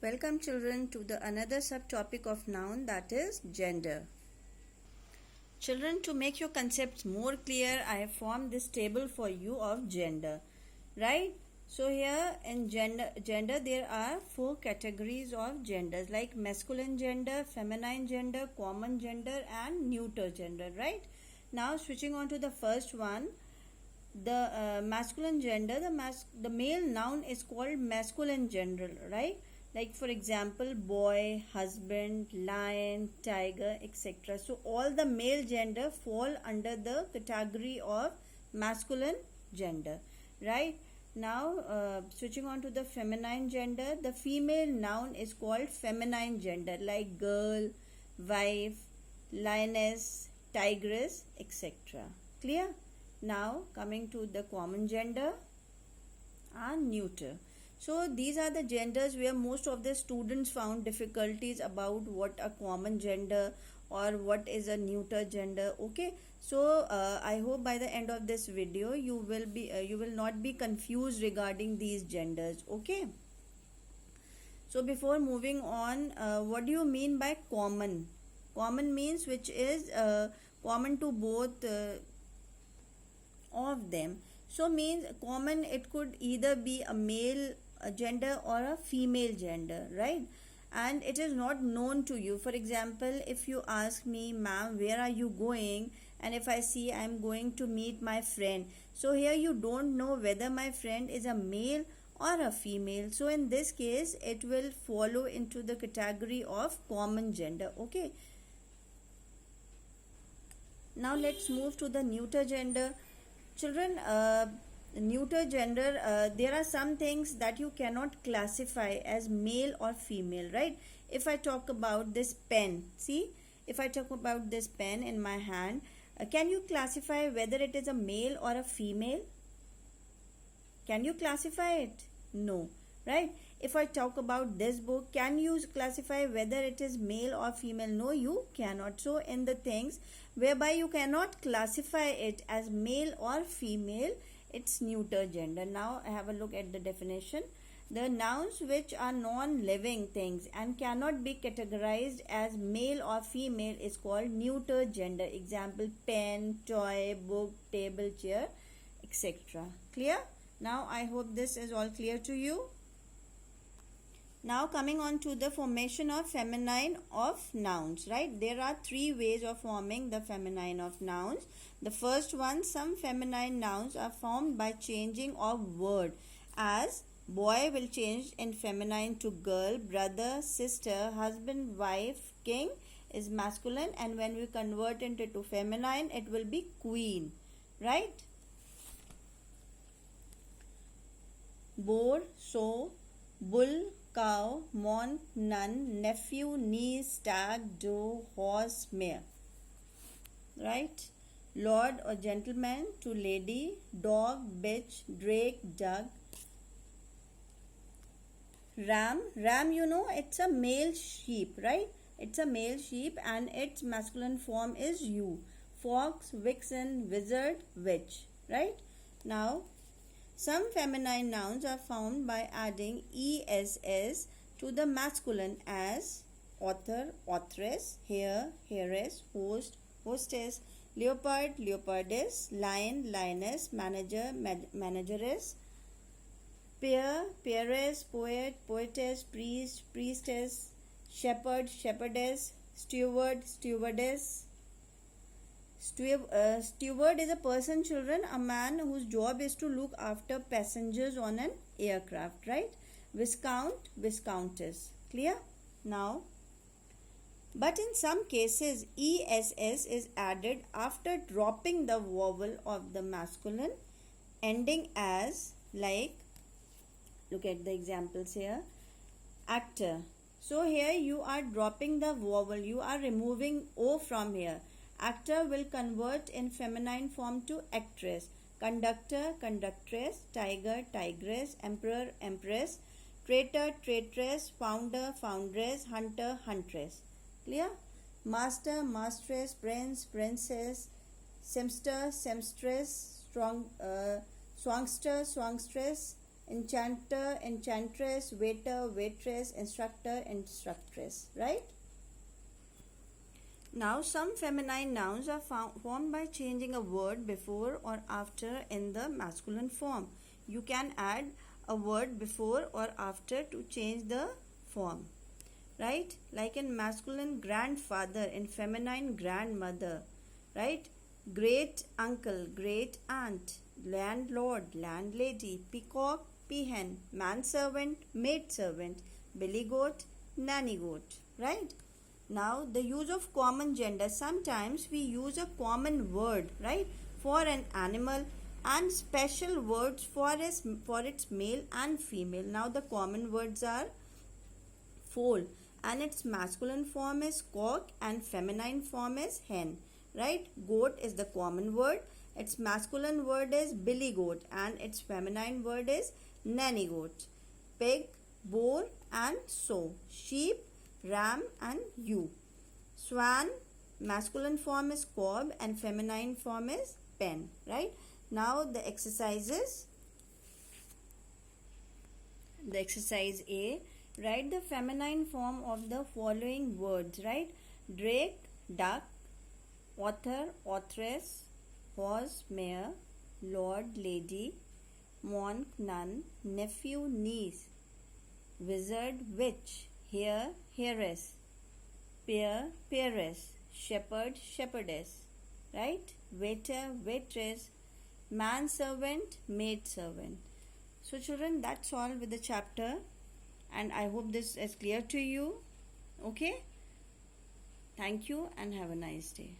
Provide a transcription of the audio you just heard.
Welcome children to the another subtopic of noun, that is gender. Children, to make your concepts more clear, I have formed this table for you of gender, right? So here in gender there are four categories of genders, like masculine gender, feminine gender, common gender and neuter gender, right? Now switching on to the first one, the masculine gender, the male noun is called masculine gender, right? Like for example, boy, husband, lion, tiger, etc. So all the male gender fall under the category of masculine gender, right? Now switching on to the feminine gender, the female noun is called feminine gender, like girl, wife, lioness, tigress, etc. Clear? Now coming to the common gender and neuter. So these are the genders where most of the students found difficulties about what a common gender or what is a neuter gender. Okay, so I hope by the end of this video you will not be confused regarding these genders. Okay, so before moving on, what do you mean by common? Common means which is common to both of them. So means common, it could either be a male gender or a female gender, right? And it is not known to you. For example, if you ask me, ma'am, where are you going, and if I see I'm going to meet my friend, so here you don't know whether my friend is a male or a female. So in this case it will follow into the category of common gender. Okay, now let's move to the neuter gender. Children, neuter gender, there are some things that you cannot classify as male or female, right? If I talk about this pen, see, if I talk about this pen in my hand, can you classify whether it is a male or a female? Can you classify it? No, right? If I talk about this book, can you classify whether it is male or female? No, you cannot. So in the things whereby you cannot classify it as male or female, it's neuter gender. Now have a look at the definition. The nouns which are non-living things and cannot be categorized as male or female is called neuter gender. Example, pen, toy, book, table, chair, etc. Clear? Now I hope this is all clear to you. Now coming on to the formation of feminine of nouns, right? There are three ways of forming the feminine of nouns. The first one, some feminine nouns are formed by changing of word, as boy will change in feminine to girl, brother, sister, husband, wife, king is masculine, and when we convert it into feminine it will be queen, right? Boar, sow, bull, cow, monk, nun, nephew, niece, stag, doe, horse, mare, right? Lord or gentleman to lady, dog, bitch, drake, duck. Ram, you know, it's a male sheep, right? It's a male sheep and its masculine form is ewe. Fox, vixen, wizard, witch, right? Now some feminine nouns are formed by adding ess to the masculine, as author, authoress, hare, heiress, host, hostess, leopard, leopardess, lion, lioness, manager, manageress, peer, peeress, poet, poetess, priest, priestess, shepherd, shepherdess, steward, stewardess. Steward is a person, children, a man whose job is to look after passengers on an aircraft, right? Viscount, viscountess. Clear? Now, but in some cases ess is added after dropping the vowel of the masculine, ending as, like, look at the examples here. Actor. So here you are dropping the vowel, you are removing o from here. Actor will convert in feminine form to actress. Conductor, conductress, tiger, tigress, emperor, empress, traitor, traitress, founder, foundress, hunter, huntress. Clear? Master, masteress, prince, princess, sempster, sempstress, songster, songstress, enchanter, enchantress, waiter, waitress, instructor, instructress, right? Now, some feminine nouns are formed by changing a word before or after in the masculine form. You can add a word before or after to change the form, right? Like in masculine, grandfather, in feminine, grandmother, right? Great uncle, great aunt, landlord, landlady, peacock, peahen, manservant, maidservant, billy goat, nanny goat, right? Now, the use of common gender. Sometimes we use a common word, right, for an animal and special words for its male and female. Now, the common words are foal, and its masculine form is cock and feminine form is hen, right? Goat is the common word. Its masculine word is billy goat and its feminine word is nanny goat. Pig, boar and sow. Sheep, ram and ewe. Swan, masculine form is cob and feminine form is pen, right? Now the exercises. The exercise A, write the feminine form of the following words, right? Drake, duck, author, authoress, horse, mare, lord, lady, monk, nun, nephew, niece, wizard, witch, hare, heiress, peer, peeress, shepherd, shepherdess, right? Waiter, waitress, manservant, maidservant. So children, that's all with the chapter, and I hope this is clear to you. Okay? Thank you and have a nice day.